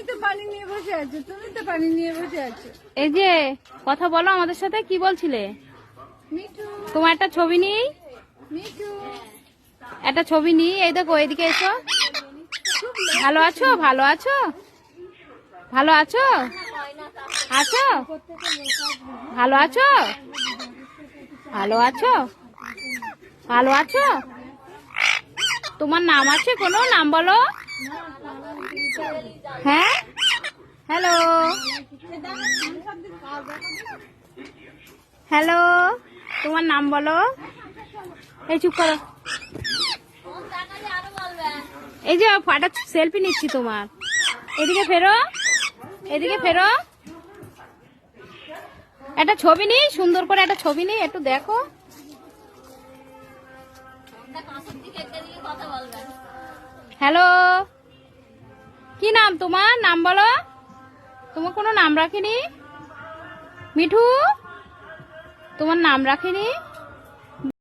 তো পানি নিয়ে বসে আছো, তুমি তো পানি নিয়ে বসে আছো। এই যে কথা বলো আমাদের সাথে, কি বলছিলে? মিঠু, তোমার একটা ছবি নিই, মিঠু, একটা ছবি নিই। এই দেখো, এদিকে এসো। ভালো আছো? ভালো আছো? ভালো আছো? আছো? ভালো আছো? ভালো আছো? ভালো আছো? তোমার নাম আছে কোনো? নাম বলো। হ্যাঁ, হ্যালো, হ্যালো, তোমার নাম বলো। এই চুপ করো। এই যে একটা সেলফি নিচ্ছি তোমার। এদিকে ফেরো, এদিকে ফেরো। একটা ছবি নিই, সুন্দর করে একটা ছবি নিই, একটু দেখো। হ্যালো, কি নাম তোমার? নাম বলো। তোমার কোনো নাম রাখিনি? মিঠু, তোমার নাম রাখিনি?